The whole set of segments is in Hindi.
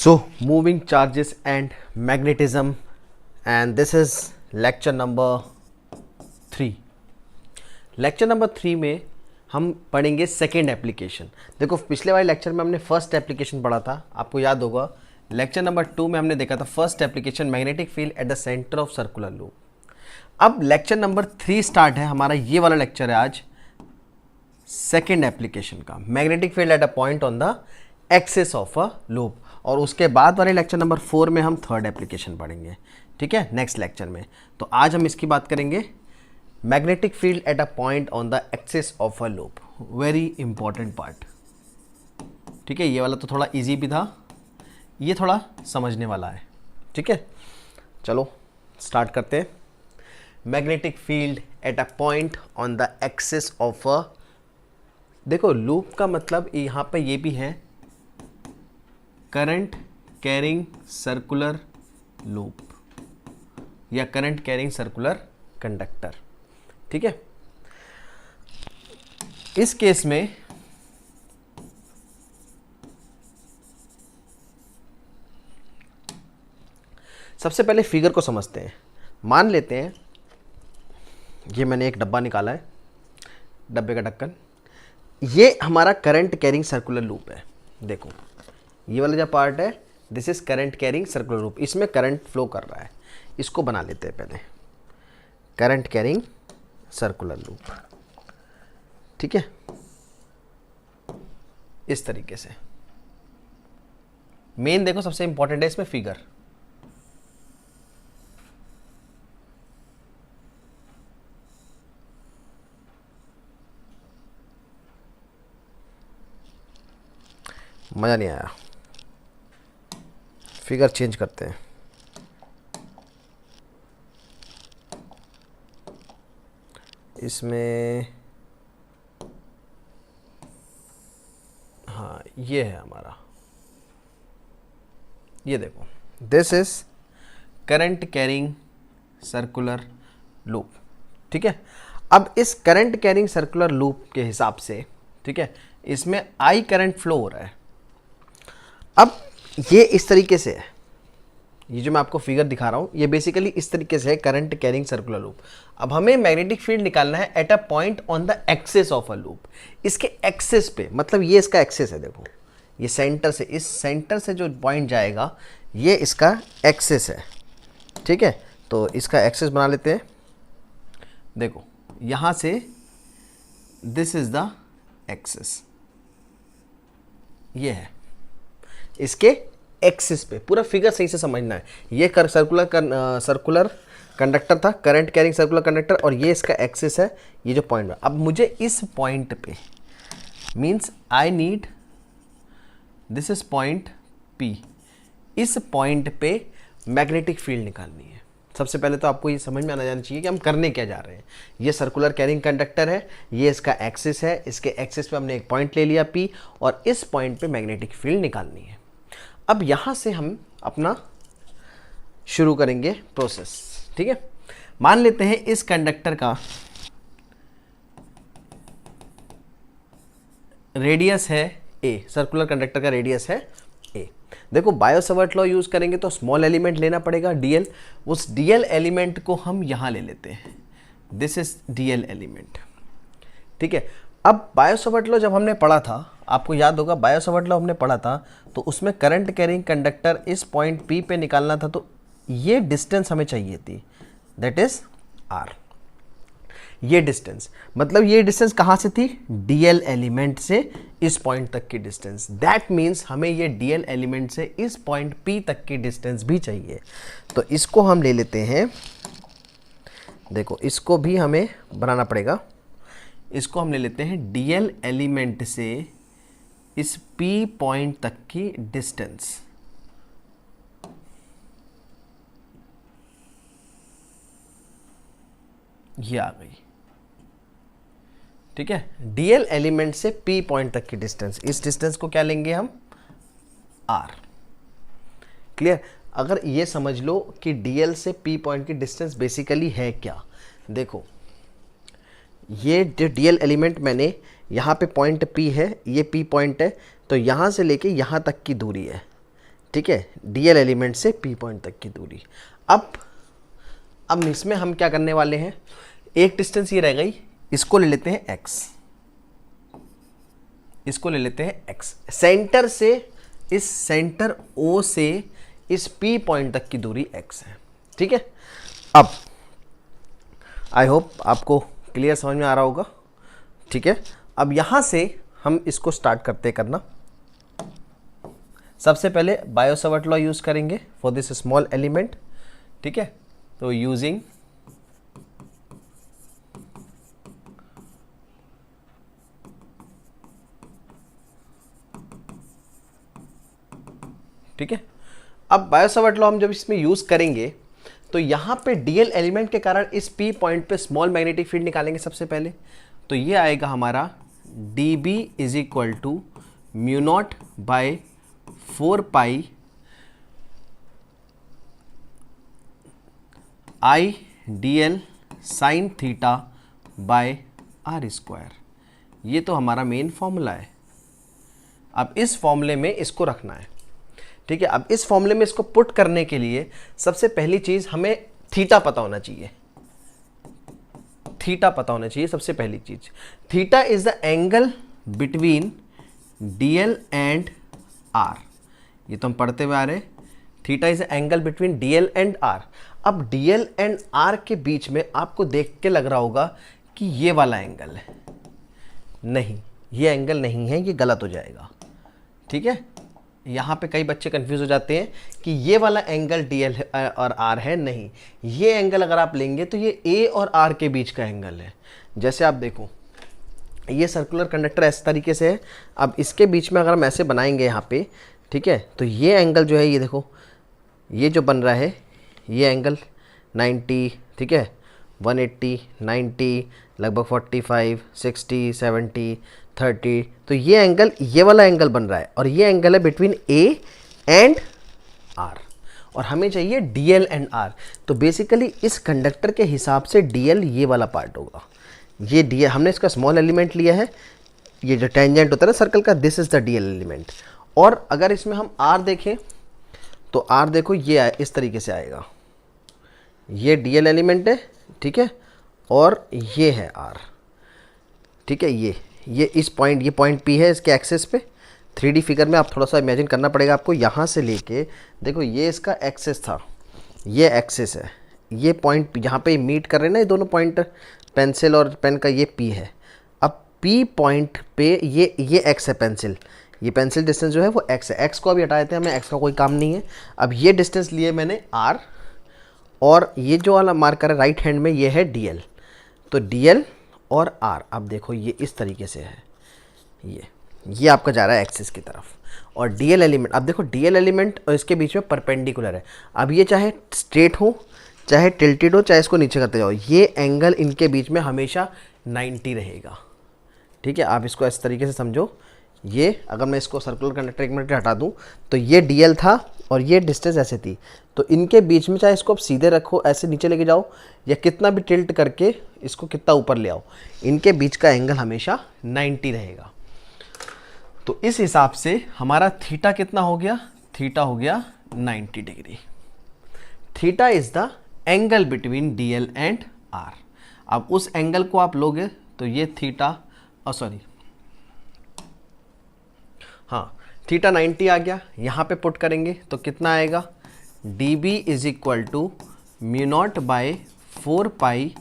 So, moving charges and magnetism, and this is lecture number 3. Lecture number 3 में हम पढ़ेंगे सेकेंड एप्लीकेशन. देखो पिछले वाले लेक्चर में हमने फर्स्ट एप्लीकेशन पढ़ा था, आपको याद होगा. लेक्चर नंबर 2 में हमने देखा था first application magnetic field at the centre of circular loop. अब लेक्चर नंबर 3 स्टार्ट है हमारा, ये वाला लेक्चर है आज सेकेंड एप्लीकेशन का, magnetic field at a point on the axis of a loop. और उसके बाद वाले लेक्चर नंबर 4 में हम थर्ड एप्लीकेशन पढ़ेंगे, ठीक है, नेक्स्ट लेक्चर में. तो आज हम इसकी बात करेंगे, magnetic field at a point on the axis of a loop. Very important part, ठीक है. ये वाला तो थोड़ा इजी भी था, ये थोड़ा समझने वाला है, ठीक है. चलो स्टार्ट करते हैं. Magnetic field at a point on the axis of अ, देखो लूप का मतलब यहाँ पे ये भी है, करंट कैरिंग सर्कुलर लूप या करंट कैरिंग सर्कुलर कंडक्टर, ठीक है. इस केस में सबसे पहले फिगर को समझते हैं. मान लेते हैं ये मैंने एक डब्बा निकाला है, डब्बे का ढक्कन, ये हमारा करंट कैरिंग सर्कुलर लूप है. देखो ये वाला जो पार्ट है, this is current carrying circular loop, इसमें करंट फ्लो कर रहा है. इसको बना लेते हैं पहले, करंट कैरिंग सर्कुलर लूप, ठीक है, इस तरीके से. मेन देखो सबसे इंपॉर्टेंट है इसमें फिगर. मजा नहीं आया, फिगर चेंज करते हैं. इसमें हाँ ये है हमारा, ये देखो this is current carrying circular loop, ठीक है. अब इस करंट कैरिंग सर्कुलर लूप के हिसाब से, ठीक है, इसमें आई करंट फ्लो हो रहा है. अब ये इस तरीके से है, ये जो मैं आपको फिगर दिखा रहा हूँ ये बेसिकली इस तरीके से है, करंट कैरिंग सर्कुलर लूप. अब हमें मैग्नेटिक फील्ड निकालना है eight a point on the axis of a loop. इसके एक्सिस पे, मतलब ये इसका एक्सिस है, देखो ये सेंटर से, इस सेंटर से जो पॉइंट जाएगा ये इसका एक्सिस है, ठीक है. तो इसका एक्सिस बना लेते हैं. देखो यहाँ से दिस इज द एक्सिस, ये है इसके एक्सिस पे. पूरा फिगर सही से समझना है. ये सर्कुलर कंडक्टर था, करंट कैरिंग सर्कुलर कंडक्टर, और ये इसका एक्सिस है, ये जो पॉइंट है. अब मुझे इस पॉइंट पे, means I need, this is point P, इस पॉइंट पे मैग्नेटिक फील्ड निकालनी है. सबसे पहले तो आपको ये समझ में आना जाना चाहिए कि हम करने क्या जा रहे हैं. ये सर्कुलर कैरिंग कंडक्टर है, ये इसका एक्सिस है, इसके एक्सिस पे हमने एक पॉइंट ले लिया P, और इस पॉइंट पे मैग्नेटिक फील्ड निकालनी है. अब यहां से हम अपना शुरू करेंगे प्रोसेस, ठीक है. मान लेते हैं इस कंडक्टर का रेडियस है A, सर्कुलर कंडक्टर का रेडियस है A. देखो बायो सावर्ट लॉ यूज करेंगे तो स्मॉल एलिमेंट लेना पड़ेगा dl. उस dl एलिमेंट को हम यहां ले लेते हैं, दिस इज dl एलिमेंट, ठीक है. अब बायो सावर्ट लॉ जब हमने पढ़ा था, आपको याद होगा बायो सावर्ट लॉ हमने पढ़ा था, तो उसमें करंट कैरिंग कंडक्टर इस पॉइंट P पे निकालना था, तो ये डिस्टेंस हमें चाहिए थी, दैट इज R. ये डिस्टेंस, मतलब ये डिस्टेंस कहाँ से थी, dl एलिमेंट से इस पॉइंट तक की डिस्टेंस. दैट मीन्स हमें ये dl एलिमेंट से इस पॉइंट P तक की डिस्टेंस भी चाहिए. तो इसको हम ले लेते हैं, देखो इसको भी हमें बनाना पड़ेगा. इसको हम ले लेते हैं dl एलिमेंट से इस P पॉइंट तक की डिस्टेंस. ये आ गई, ठीक है. dl एलिमेंट से P पॉइंट तक की डिस्टेंस, इस डिस्टेंस को क्या लेंगे हम, R. क्लियर. अगर ये समझ लो कि dl से P पॉइंट की डिस्टेंस बेसिकली है क्या, देखो ये जो dl एलिमेंट मैंने यहाँ पे पॉइंट P है, ये P पॉइंट है, तो यहाँ से लेके यहाँ तक की दूरी है, ठीक है, डीएल एलिमेंट से पी पॉइंट तक की दूरी। अब इसमें हम क्या करने वाले हैं, एक डिस्टेंस ये रह गई, इसको ले लेते हैं x, इसको ले लेते हैं x। सेंटर से, इस सेंटर O से इस P पॉइंट तक की दूरी x है। ठीक है, अब आई होप आपको क्लियर समझ में आ रहा होगा। ठीक है, अब यहां से हम इसको स्टार्ट करते करना। सबसे पहले बायो-सावर्ट लॉ यूज करेंगे फॉर दिस स्मॉल एलिमेंट। ठीक है, तो यूजिंग ठीक है, अब बायो-सावर्ट लॉ हम जब इसमें यूज करेंगे तो यहां पे डीएल एलिमेंट के कारण इस पी पॉइंट पे स्मॉल मैग्नेटिक फील्ड निकालेंगे सबसे पहले। तो ये आएगा हमारा D B is equal to mu naught by 4 pi I d l sine theta by are square. ये तो हमारा मेन फॉर्मूला है। अब इस फॉर्मूले में इसको रखना है। ठीक है, अब इस फॉर्मूले में इसको पुट करने के लिए सबसे पहली चीज हमें थीटा पता होना चाहिए। थीटा पता होना चाहिए सबसे पहली चीज। Theta is the angle between d l and r. ये तो हम पढ़ते हुए आ रहे हैं, theta is the angle between d l and r. अब डीएल एंड आर के बीच में आपको देख के लग रहा होगा कि ये वाला एंगल है। नहीं, ये एंगल नहीं है, ये गलत हो जाएगा। ठीक है, यहाँ पे कई बच्चे कंफ्यूज हो जाते हैं कि ये वाला एंगल डीएल और आर है। नहीं, ये एंगल अगर आप लेंगे तो ये ए और आर के बीच का एंगल है। जैसे आप देखो, ये सर्कुलर कंडक्टर इस तरीके से है। अब इसके बीच में अगर हम ऐसे बनाएंगे यहाँ पे, ठीक है, तो ये एंगल जो है, ये देखो, ये जो बन रहा है, ये एंगल 90, ठीक है, 180, 90, लगभग 45, 60, 70, 30, तो ये एंगल, ये वाला एंगल बन रहा है और ये एंगल है बिटवीन ए एंड आर, और हमें चाहिए डीएल एंड आर। तो बेसिकली इस कंडक्टर के हिसाब से डीएल ये वाला पार्ट होगा। ये डीएल, हमने इसका स्मॉल एलिमेंट लिया है, ये जो टेंजेंट होता है ना सर्कल का, this is the DL element. और अगर इसमें हम आर देखें तो आर देखो ये इस तरीके से आएगा, ये डीएल एलिमेंट है, ठीक है, और ये है आर। ठीक है, ये इस पॉइंट, ये पॉइंट पी है इसके एक्सेस पे। 3D फिगर में आप थोड़ा सा इमेजिन करना पड़ेगा आपको। यहाँ से लेके देखो, ये इसका एक्सेस था, ये एक्सेस है, ये पॉइंट यहाँ पे मीट कर रहे हैं ना ये दोनों पॉइंट, पेंसिल और पेन का, ये पी है। अब पी पॉइंट पे ये एक्स है, पेंसिल, ये पेंसिल डिस्टेंस जो है वो एक्स है। एक्स को अभी हटा देते हैं, हमें एक्स का कोई काम नहीं है। अब ये डिस्टेंस लिए मैंने आर, और ये जो वाला मार्कर है राइट हैंड में, ये है डीएल। तो डीएल और आर, अब देखो ये इस तरीके से है, ये आपका जा रहा है एक्सिस की तरफ। और डीएल एलिमेंट, अब देखो डीएल एलिमेंट और इसके बीच में परपेंडिकुलर है। अब ये चाहे स्ट्रेट हो, चाहे टिल्टेड हो, चाहे इसको नीचे करते जाओ, ये एंगल इनके बीच में हमेशा 90 रहेगा। ठीक है, आप इसको इस तरीके से समझो। ये अगर मैं इसको सर्कुलर कंडक्टर 1 मिनट हटा दूं तो ये डीएल था और ये डिस्टेंस ऐसे थी, तो इनके बीच में चाहे इसको आप सीधे रखो, ऐसे नीचे लेके जाओ, या कितना भी टिल्ट करके इसको कितना ऊपर ले आओ, इनके बीच का एंगल हमेशा 90 रहेगा। तो इस हिसाब से हमारा थीटा कितना हो गया, थीटा हो गया 90 degree. Theta is the angle between d l and r. अब उस एंगल को आप लोगे तो ये थीटा, हाँ, थीटा 90 आ गया। यहाँ पे पुट करेंगे तो कितना आएगा, d B is equal to mu naught by 4 pi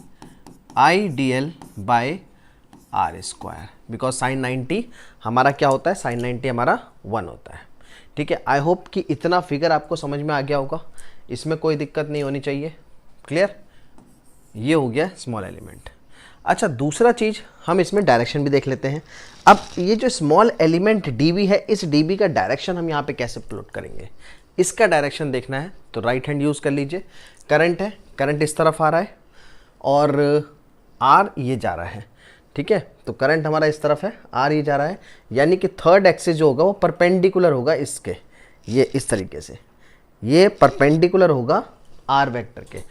I d l by are square, because sine 90 हमारा क्या होता है, साइन 90 हमारा 1 होता है। ठीक है, आई होप कि इतना फिगर आपको समझ में आ गया होगा, इसमें कोई दिक्कत नहीं होनी चाहिए। क्लियर, ये हो गया स्मॉल एलिमेंट। अच्छा, दूसरा चीज़ हम इसमें डायरेक्शन भी देख लेते हैं। अब ये जो स्मॉल एलिमेंट dB है, इस dB का डायरेक्शन हम यहाँ पे कैसे प्लॉट करेंगे, इसका डायरेक्शन देखना है तो राइट हैंड यूज़ कर लीजिए। करंट है, करंट इस तरफ आ रहा है और R ये जा रहा है। ठीक है, तो करंट हमारा इस तरफ है, R ये जा रहा है, यानी कि थर्ड एक्सिस जो होगा वो परपेंडिकुलर होगा इसके, ये इस तरीके से, ये परपेंडिकुलर होगा R वेक्टर के।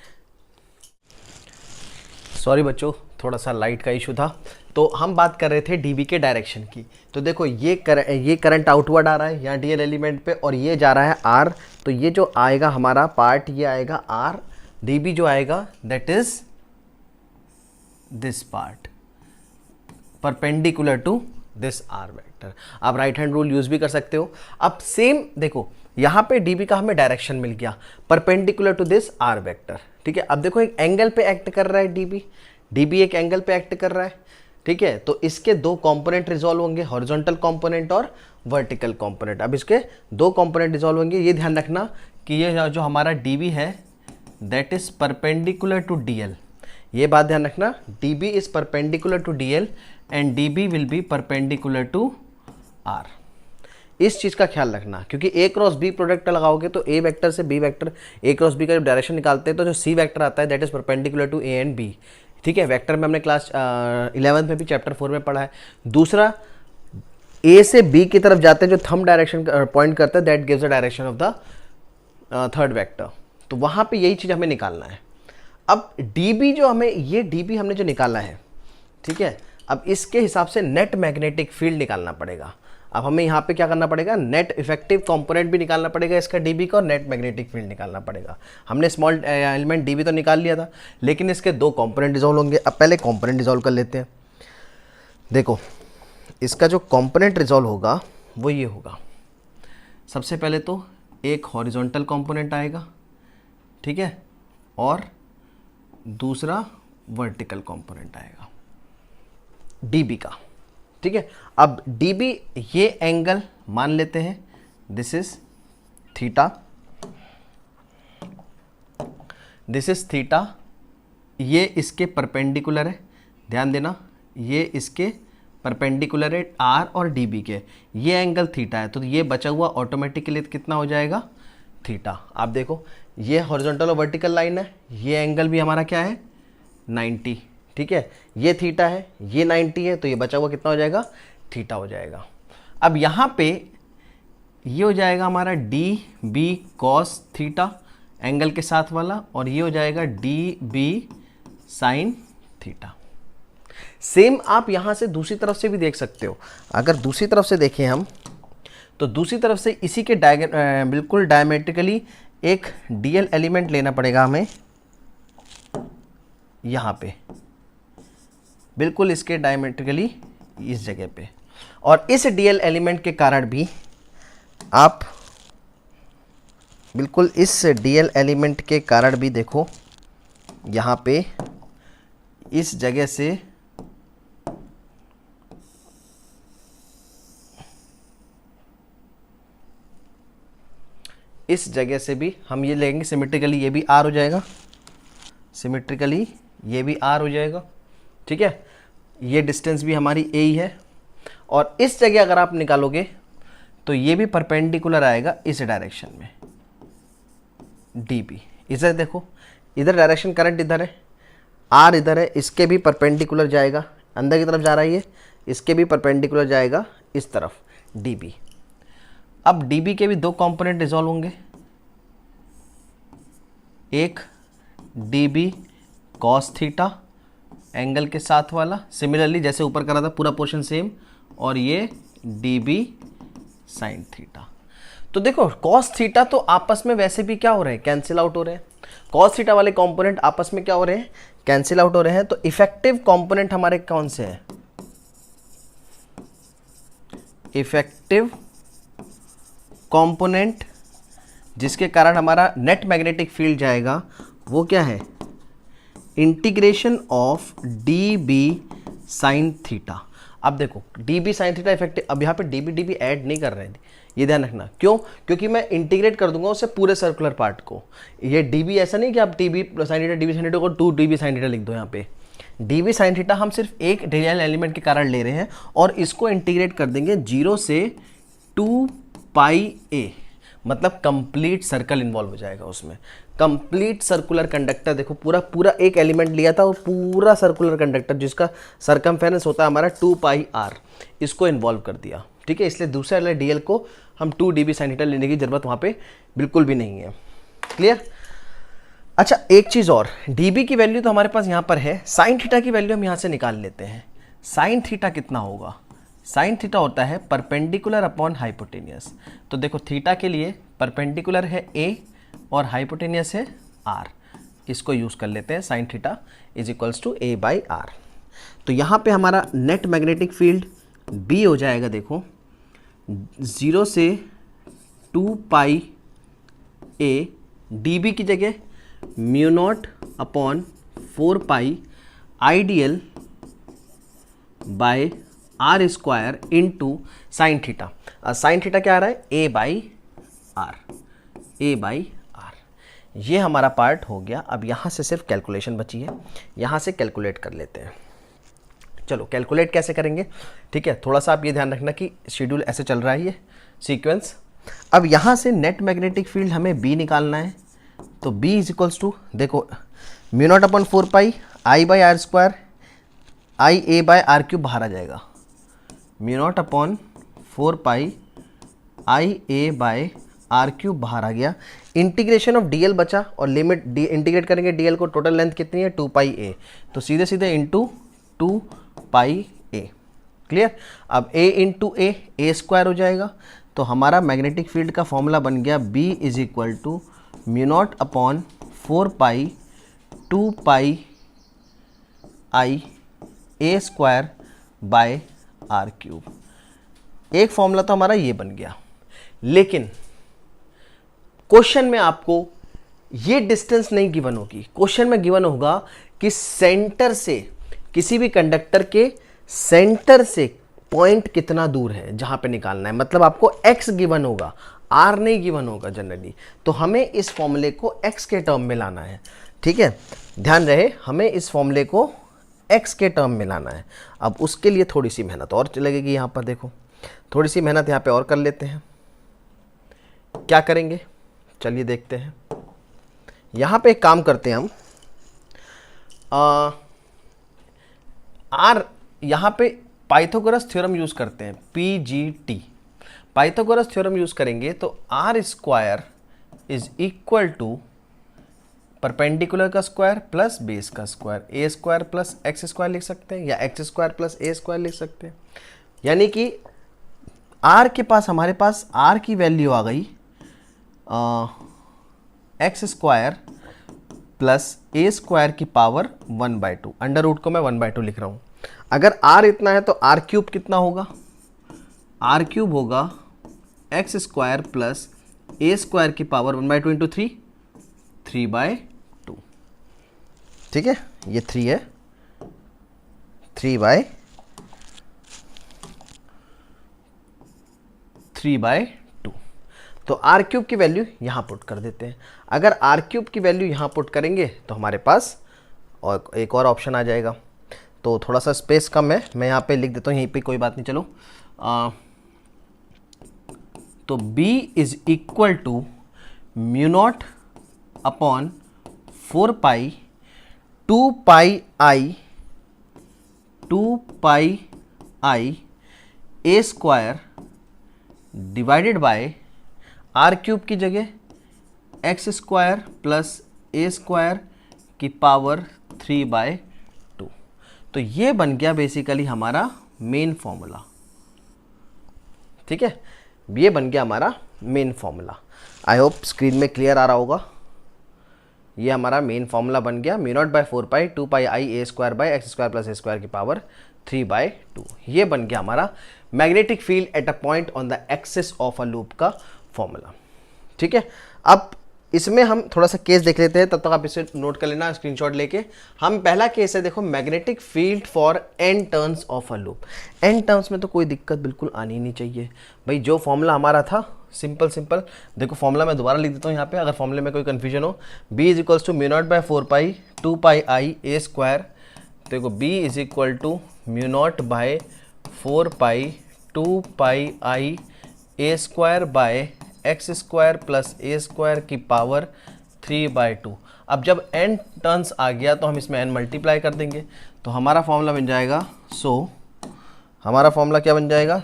सॉरी बच्चों, थोड़ा सा लाइट का इशू था। तो तो हम बात कर रहे थे डीबी के डायरेक्शन की। तो देखो ये करंट आउटवर्ड आ रहा है यहाँ डीएल एलिमेंट पे, और ये जा रहा है आर। तो ये जो आएगा हमारा पार्ट, ये आएगा आर। डीबी जो आएगा that is this part perpendicular to this are vector. आप राइट हैंड रूल यूज भी कर सकते हो। अब सेम देखो यहाँ पे डीबी का हमें डायरेक्शन मिल गया perpendicular to this are vector. ठीक है, अब देखो एक एंगल पे एक्ट कर रहा है डीबी एक एंगल पे एक्ट कर रहा है। ठीक है, तो इसके दो कंपोनेंट रिजॉल्व होंगे, हॉरिजॉन्टल कंपोनेंट और वर्टिकल कंपोनेंट। अब इसके दो कंपोनेंट रिजॉल्व होंगे। ये ध्यान रखना कि ये जो हमारा डीबी है that is perpendicular to DL. ये बात ध्यान रखना, DB is perpendicular to DL and DB will be perpendicular to R. इस चीज़ का ख्याल रखना, क्योंकि ए क्रॉस बी प्रोडक्ट लगाओगे तो ए वेक्टर से बी वेक्टर, ए क्रॉस बी का जब डायरेक्शन निकालते हैं तो जो सी वेक्टर आता है that is perpendicular to A and B. ठीक है, वेक्टर में हमने क्लास 11th में भी चैप्टर 4 में पढ़ा है। दूसरा, ए से बी की तरफ जाते हैं जो थंब डायरेक्शन पॉइंट करता है that gives the direction of the third vector. तो वहाँ पे यही चीज़ हमें निकालना है। अब डीबी जो हमें, ये डीबी हमने जो निकाला है, ठीक है, अब इसके हिसाब से नेट मैग्नेटिक फील्ड निकालना पड़ेगा। अब हमें यहाँ पे क्या करना पड़ेगा, नेट इफेक्टिव कंपोनेंट भी निकालना पड़ेगा इसका डीबी का, और नेट मैग्नेटिक फील्ड निकालना पड़ेगा। हमने स्मॉल एलिमेंट डीबी तो निकाल लिया था, लेकिन इसके दो कंपोनेंट डिसॉल्व होंगे। अब पहले कंपोनेंट डिसॉल्व कर लेते हैं। देखो इसका जो कंपोनेंट रिजॉल्व होगा वो ये होगा। सबसे पहले तो एक हॉरिजॉन्टल कंपोनेंट आएगा, ठीक है, और दूसरा वर्टिकल कंपोनेंट आएगा डीबी का। ठीक है, अब डीबी ये एंगल मान लेते हैं this is theta, this is theta, ये इसके परपेंडिकुलर है, ध्यान देना, ये इसके परपेंडिकुलर है आर और डीबी के। ये एंगल थीटा है, तो ये बचा हुआ ऑटोमेटिकली कितना हो जाएगा, थीटा। आप देखो ये हॉरिजॉन्टल और वर्टिकल लाइन है, ये एंगल भी हमारा क्या है 90। ठीक है, ये थीटा है, ये 90 है, तो ये बचा हुआ कितना हो जाएगा, थीटा हो जाएगा। अब यहाँ पे ये हो जाएगा हमारा D B cos theta angle के साथ वाला, और ये हो जाएगा D B sine theta. Same आप यहाँ से दूसरी तरफ से भी देख सकते हो। अगर दूसरी तरफ से देखें हम, तो दूसरी तरफ से इसी के बिल्कुल डायमेट्रिकली एक डीएल एलिमेंट लेना पड़ेगा हमें यहाँ पे, बिल्कुल इसके डायमेट्रिकली इस जगह पे। और इस डीएल एलिमेंट के कारण भी आप बिल्कुल इस डीएल एलिमेंट के कारण भी देखो यहाँ पे इस जगह से भी हम ये लेंगे सिमेट्रिकली, ये भी आर हो जाएगा, सिमेट्रिकली ये भी आर हो जाएगा। ठीक है, ये डिस्टेंस भी हमारी ए ही है, और इस जगह अगर आप निकालोगे तो ये भी परपेंडिकुलर आएगा इस डायरेक्शन में डीबी। इधर देखो, इधर डायरेक्शन करंट इधर है, आर इधर है, इसके भी परपेंडिकुलर जाएगा, अंदर की तरफ जा रहा है ये, इसके भी परपेंडिकुलर जाएगा इस तरफ डीबी। अब डीबी के भी दो कंपोनेंट रिजॉल्व होंगे, एक डीबी कॉस थीटा एंगल के साथ वाला, सिमिलरली जैसे ऊपर करा था पूरा पोर्शन सेम, और ये डीबी साइन थीटा। तो देखो कॉस थीटा तो आपस में वैसे भी क्या हो रहे हैं, कैंसिल आउट हो रहे हैं। कॉस थीटा वाले कंपोनेंट आपस में क्या हो रहे हैं, कैंसिल आउट हो रहे हैं। तो इफेक्टिव कंपोनेंट हमारे कौन से हैं, इफेक्टिव कंपोनेंट जिसके कारण हमारा नेट मैग्नेटिक फील्ड जाएगा वो क्या है, integration of D B sine theta. अब देखो D B sine theta effective, अब यहाँ पे डी बी ऐड नहीं कर रहे हैं, ये ध्यान रखना। क्यों, क्योंकि मैं इंटीग्रेट कर दूंगा उससे पूरे सर्कुलर पार्ट को। ये डी बी ऐसा नहीं कि आप D B sine theta, D B sine theta को 2 डी बी साइन थीटा लिख दो। यहाँ पे डी बी साइन थीटा हम सिर्फ एक डीएल एलिमेंट के कारण ले रहे हैं, और इसको इंटीग्रेट कर देंगे 0 से 2 पाई ए, मतलब कंप्लीट सर्कल इन्वॉल्व हो जाएगा उसमें। कंप्लीट सर्कुलर कंडक्टर, देखो पूरा एक एलिमेंट लिया था, वो पूरा सर्कुलर कंडक्टर जिसका सरकमफेरेंस होता है हमारा 2 पाई आर, इसको इन्वॉल्व कर दिया। ठीक है, इसलिए दूसरे वाले डीएल को हम 2 डी बी साइन थीटा लेने की जरूरत वहाँ पे बिल्कुल भी नहीं है। क्लियर। अच्छा एक चीज़ और, डीबी की वैल्यू तो हमारे पास यहाँ पर है, साइन थीटा की वैल्यू हम यहाँ से निकाल लेते हैं। साइन थीटा कितना होगा? साइन थीटा होता है परपेंडिकुलर अपॉन हाइपोटेनियस। तो देखो थीटा के लिए परपेंडिकुलर है a और हाइपोटेनियस है r, इसको यूज़ कर लेते हैं। Sine theta is equals to a by R. तो यहाँ पे हमारा नेट मैग्नेटिक फील्ड B हो जाएगा, देखो 0 से 2 पाई a dB की जगह mu naught upon 4 pi ideal by are square into sine theta. Sine theta क्या आ रहा है? A by R, A by R. ये हमारा पार्ट हो गया। अब यहाँ से सिर्फ कैलकुलेशन बची है, यहाँ से कैलकुलेट कर लेते हैं। चलो कैलकुलेट कैसे करेंगे, ठीक है। थोड़ा सा आप ये ध्यान रखना कि शेड्यूल ऐसे चल रहा है, ये सीक्वेंस। अब यहाँ से नेट मैग्नेटिक फील्ड हमें बी निकालना है। तो बी इज इक्वल्स टू, देखो mu naught upon 4 pi I by R square, I A by R cube बाहर आ जाएगा। Mu naught upon 4 pi I A by R cube बाहर आ गया। इंटीग्रेशन ऑफ डी एल बचा और लिमिट डी इंटीग्रेट करेंगे डी एल को। टोटल लेंथ कितनी है? 2 पाई ए, तो सीधे सीधे इंटू 2 पाई ए। क्लियर? अब a इंटू ए स्क्वायर हो जाएगा। तो हमारा मैग्नेटिक फील्ड का फॉर्मूला बन गया b is equal to mu naught upon 4 pi 2 pi I A square by R cube. एक फॉर्मूला तो हमारा ये बन गया, लेकिन क्वेश्चन में आपको ये डिस्टेंस नहीं गिवन होगी। क्वेश्चन में गिवन होगा कि सेंटर से, किसी भी कंडक्टर के सेंटर से पॉइंट कितना दूर है जहां पे निकालना है। मतलब आपको x गिवन होगा, r नहीं गिवन होगा जनरली। तो हमें इस फॉर्मूले को x के टर्म में लाना है, ठीक है। ध्यान रहे, हमें इस फॉर्मूले को x के टर्म में लाना है। अब उसके लिए थोड़ी सी मेहनत और लगेगी। यहाँ पर देखो थोड़ी सी मेहनत यहाँ पे और कर लेते हैं। क्या करेंगे चलिए देखते हैं। यहाँ पे एक काम करते हैं हम, आर यहाँ पे पाइथागोरस थ्योरम यूज करते हैं, PGT। पाइथागोरस थ्योरम यूज करेंगे तो R square is equal to perpendicular का स्क्वायर प्लस बेस का square, A square plus X square लिख सकते हैं, या X square plus A square लिख सकते हैं। यानी कि आर के पास, हमारे पास आर की वैल्यू आ गई x square plus A square की पावर 1/2। अंडर रूट को मैं 1/2 लिख रहा हूँ। अगर r इतना है तो आर क्यूब कितना होगा? आर क्यूब होगा x square plus A square की पावर 1/2 इंटू 3, 3/2। ठीक है, ये 3 है, 3/2। तो आर क्यूब की वैल्यू यहाँ पुट कर देते हैं। अगर आर क्यूब की वैल्यू यहाँ पुट करेंगे तो हमारे पास और एक और ऑप्शन आ जाएगा। तो थोड़ा सा स्पेस कम है, मैं यहाँ पे लिख देता हूँ, यहीं पे कोई बात नहीं। चलो तो b is equal to mu naught upon 4 pi 2 pi A square divided by R cube की जगह X square plus A square की पावर 3/2। तो ये बन गया बेसिकली हमारा मेन फॉर्मूला। ठीक है, ये बन गया हमारा main formula. I hope screen में क्लियर आ रहा होगा। ये हमारा मेन फॉर्मूला बन गया, mu naught by 4 pi 2 pi I A square by X square plus A square की पावर 3/2। ये बन गया हमारा magnetic field at a point on the axis of a loop का फॉर्मूला। ठीक है, अब इसमें हम थोड़ा सा केस देख लेते हैं, तब तक आप इसे नोट कर लेना स्क्रीनशॉट लेके। हम पहला केस है, देखो magnetic field for n turns of a loop. n turns में तो कोई दिक्कत बिल्कुल आनी ही नहीं चाहिए भाई। जो फॉर्मूला हमारा था सिंपल देखो, फॉर्मूला मैं दोबारा लिख देता हूँ यहाँ पे, अगर फॉर्मूले में कोई कन्फ्यूजन हो। b is equals to mu naught by 4 pi 2 pi I A square. देखो b is equal to mu naught by 4 pi 2 pi I A square by X square plus A square की पावर 3/2। अब जब n टर्न्स आ गया तो हम इसमें n मल्टीप्लाई कर देंगे, तो हमारा फॉर्मूला बन जाएगा हमारा फॉर्मूला क्या बन जाएगा?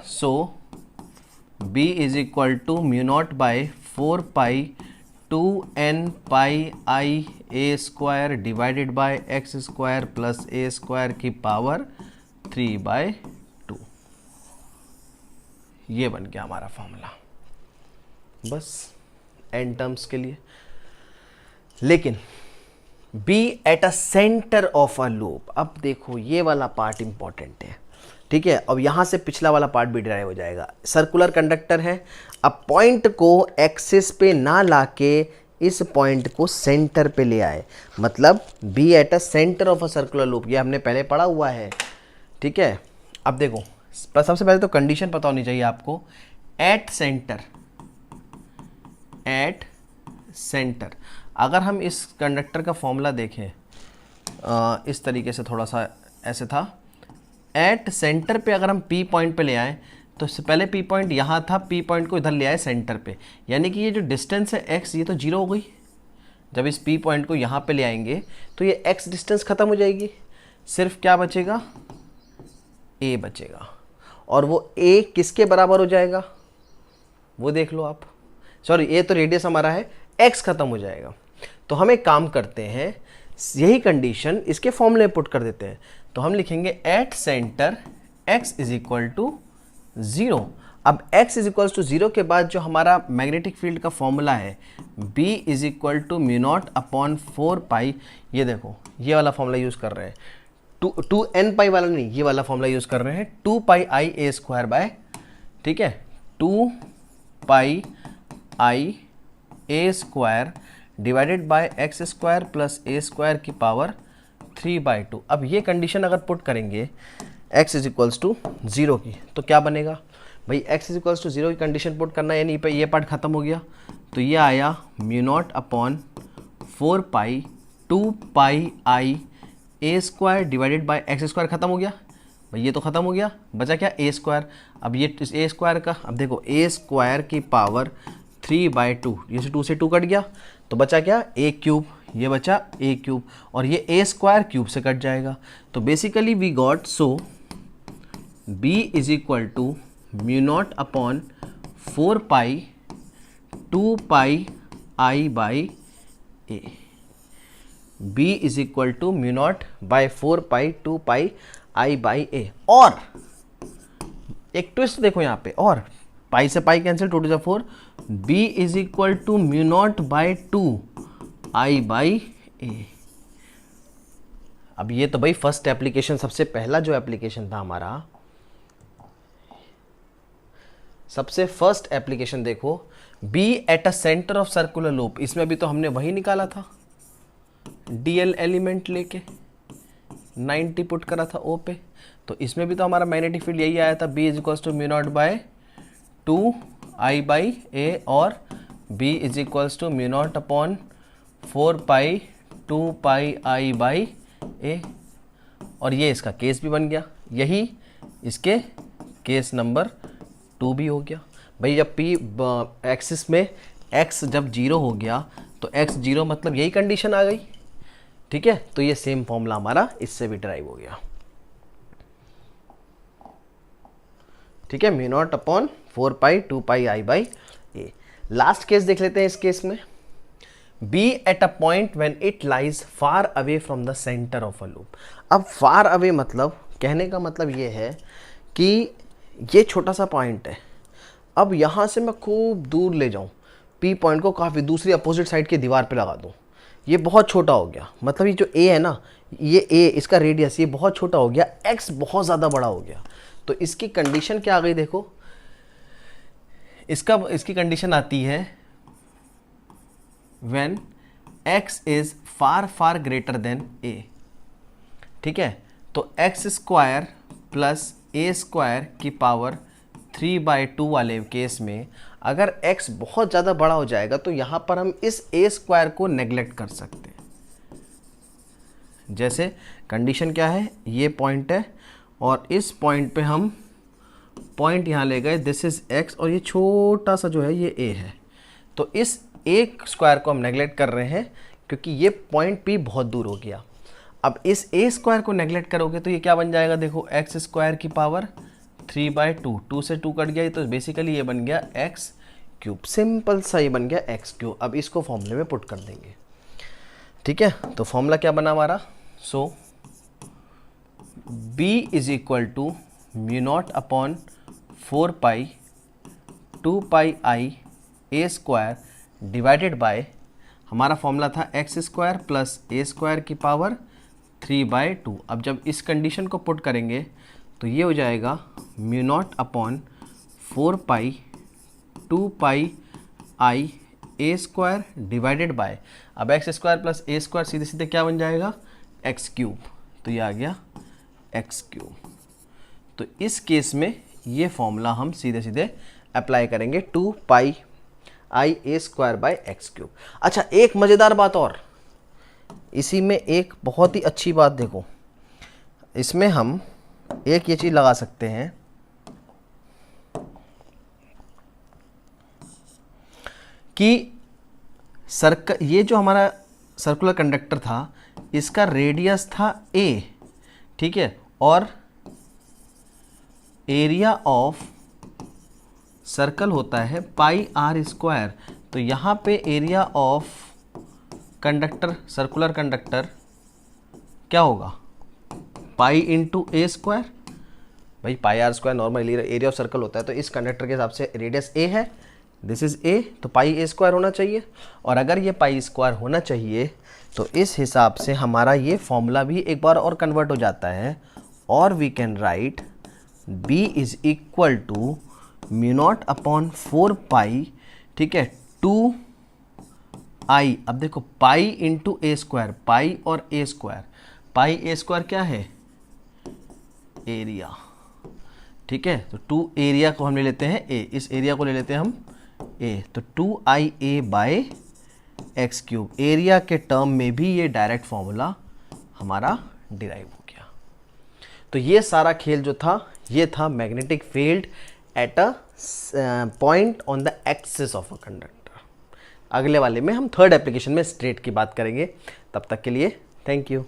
b is equal to mu naught by 4 pi 2n pi I A square divided by X square plus A square की पावर 3/2। ये बन गया हमारा फॉर्मूला बस एन टर्म्स के लिए। लेकिन B at a center of a loop, अब देखो ये वाला पार्ट इंपॉर्टेंट है, ठीक है। अब यहां से पिछला वाला पार्ट भी डिराइव हो जाएगा। सर्कुलर कंडक्टर है, अब पॉइंट को एक्सिस पे ना लाके इस पॉइंट को सेंटर पे ले आए, मतलब B at a center of a circular loop, ये हमने पहले पढ़ा हुआ है, ठीक है। अब देखो सबसे पहले तो कंडीशन पता होनी चाहिए आपको, एट सेंटर। अगर हम इस कंडक्टर का फॉर्मूला देखें इस तरीके से, थोड़ा सा ऐसे था, एट सेंटर पे अगर हम पी पॉइंट पे ले आए तो इससे पहले पी पॉइंट यहाँ था, पी पॉइंट को इधर ले आए सेंटर पे, यानी कि ये जो डिस्टेंस है एक्स, ये तो जीरो हो गई। जब इस पी पॉइंट को यहाँ पे ले आएंगे तो ये एक्स डिस्टेंस ख़त्म हो जाएगी, सिर्फ क्या बचेगा, ए बचेगा। और वो ए किसके बराबर हो जाएगा वो देख लो आप, सॉरी ए तो रेडियस हमारा है, एक्स खत्म हो जाएगा। तो हम एक काम करते हैं, यही कंडीशन इसके फॉर्मूले पुट कर देते हैं। तो हम लिखेंगे at center x is equal to 0। अब x इज इक्वल टू 0 के बाद जो हमारा मैग्नेटिक फील्ड का फॉर्मूला है B is equal to mu naught upon 4 pi, ये देखो ये वाला फॉर्मूला यूज़ कर रहे हैं, 2n पाई वाला नहीं, ये वाला फॉर्मूला यूज़ कर रहे हैं, 2 pi I A square bye, ठीक है, 2 pi I A square divided by X square plus A square की पावर 3/2। अब ये कंडीशन अगर पुट करेंगे x इज इक्वल्स टू 0 की, तो क्या बनेगा भाई, x इज इक्वल्स टू 0 की कंडीशन पुट करना, यानी पे ये पार्ट खत्म हो गया, तो ये आया mu naught upon 4 pi 2 pi I A square divided by X square, खत्म हो गया भाई, ये तो खत्म हो गया, बचा क्या ए स्क्वायर। अब ये ए स्क्वायर का, अब देखो ए स्क्वायर की पावर 3/2, ये से 2 से 2 कट गया, तो बचा क्या, ए क्यूब, ये बचा ए क्यूब, और ये ए स्क्वायर क्यूब से कट जाएगा। तो basically we got, so b is equal to mu naught upon 4 pi 2 pi I by A, b is equal to mu naught by 4 pi 2 pi I by A. और एक ट्विस्ट देखो यहाँ पे, और पाई से pi cancel, 2 to 4, b is equal to mu naught by 2 I by A. अब ये तो भाई फर्स्ट एप्लीकेशन, सबसे पहला जो एप्लीकेशन था हमारा, सबसे फर्स्ट एप्लीकेशन देखो, B at a center of circular loop, इसमें भी तो हमने वही निकाला था, डीएल एलिमेंट लेके 90 पुट करा था ओ पे, तो इसमें भी तो हमारा मैग्नेटिक फील्ड यही आया था, B is equal to mu naught by 2 I by A, और B is equals to mu naught upon 4 pi 2 pi I by A. और ये इसका केस भी बन गया, यही इसके केस नंबर 2 भी हो गया भाई। जब पी एक्सिस में x जब 0 हो गया तो x 0 मतलब यही कंडीशन आ गई, ठीक है। तो ये सेम फॉर्मूला हमारा इससे भी ड्राइव हो गया, ठीक है, mu naught upon 4 pi 2 pi I by A. Last case देख लेते हैं इस केस में, B at a point when it lies far away from the center of a loop। अब far away मतलब, कहने का मतलब ये है कि ये छोटा सा पॉइंट है, अब यहाँ से मैं खूब दूर ले जाऊँ, P पॉइंट को काफ़ी दूसरी अपोजिट साइड की दीवार पे लगा दूँ, ये बहुत छोटा हो गया, मतलब ये जो A है ना, ये A इसका रेडियस ये बहुत छोटा हो गया, X बहुत ज़्यादा बड़ा हो गया। तो इसकी कंडीशन क्या आ गई देखो, इसकी कंडीशन आती है when x is far far greater than a, ठीक है। तो x square plus A square की पावर 3/2 वाले केस में अगर x बहुत ज़्यादा बड़ा हो जाएगा तो यहाँ पर हम इस a स्क्वायर को नेग्लेक्ट कर सकते हैं। जैसे कंडीशन क्या है, ये पॉइंट है और इस पॉइंट पे हम पॉइंट यहाँ ले गए, दिस इज x, और ये छोटा सा जो है ये a है, तो इस एक स्क्वायर को हम नेगलेक्ट कर रहे हैं क्योंकि ये पॉइंट P बहुत दूर हो गया। अब इस a स्क्वायर को नेगलेक्ट करोगे तो ये क्या बन जाएगा देखो, x स्क्वायर की पावर 3/2, 2 से 2 कट गया, तो बेसिकली ये बन गया x क्यूब, सिंपल सा ये बन गया x क्यूब। अब इसको फॉर्मूले में पुट कर देंगे, ठीक है। तो फॉर्मूला क्या बना हमारा, so B is equal to mu naught upon 4 pi 2 pi I A square divided by, हमारा फॉर्मूला था X square plus A square की पावर 3/2। अब जब इस कंडीशन को पुट करेंगे तो ये हो जाएगा mu naught upon 4 pi 2 pi I A square divided bye, अब x square plus A square सीधे सीधे क्या बन जाएगा, एक्स क्यूब, तो ये आ गया एक्स क्यूब। तो इस केस में ये फॉर्मूला हम सीधे सीधे अप्लाई करेंगे 2 pi I A square by X cube. अच्छा, एक मज़ेदार बात और, इसी में एक बहुत ही अच्छी बात देखो, इसमें हम एक ये चीज़ लगा सकते हैं कि ये जो हमारा सर्कुलर कंडक्टर था इसका रेडियस था a, ठीक है, और एरिया ऑफ सर्कल होता है पाई आर स्क्वायर। तो यहाँ पे area of conductor, circular conductor क्या होगा, पाई इंटू ए स्क्वायर। भाई pi R square normal area of circle होता है, तो इस कंडक्टर के हिसाब से रेडियस ए है, दिस इज ए, तो पाई ए स्क्वायर होना चाहिए। और अगर ये पाई स्क्वायर होना चाहिए तो इस हिसाब से हमारा ये फॉर्मूला भी एक बार और कन्वर्ट हो जाता है, और we can write b is equal to mu naught upon 4 pi, ठीक है, 2 आई, अब देखो पाई इंटू ए स्क्वायर, पाई और ए स्क्वायर, पाई ए स्क्वायर क्या है, एरिया, ठीक है, तो 2 एरिया को हम ले लेते हैं ए, इस एरिया को ले लेते हैं हम ए, तो 2IA by X cube, area के टर्म में भी ये डायरेक्ट फॉर्मूला हमारा डिराइव हो गया। तो ये सारा खेल जो था ये था magnetic field at a point on the axis of a conductor. अगले वाले में हम थर्ड एप्लीकेशन में स्ट्रेट की बात करेंगे। तब तक के लिए थैंक यू।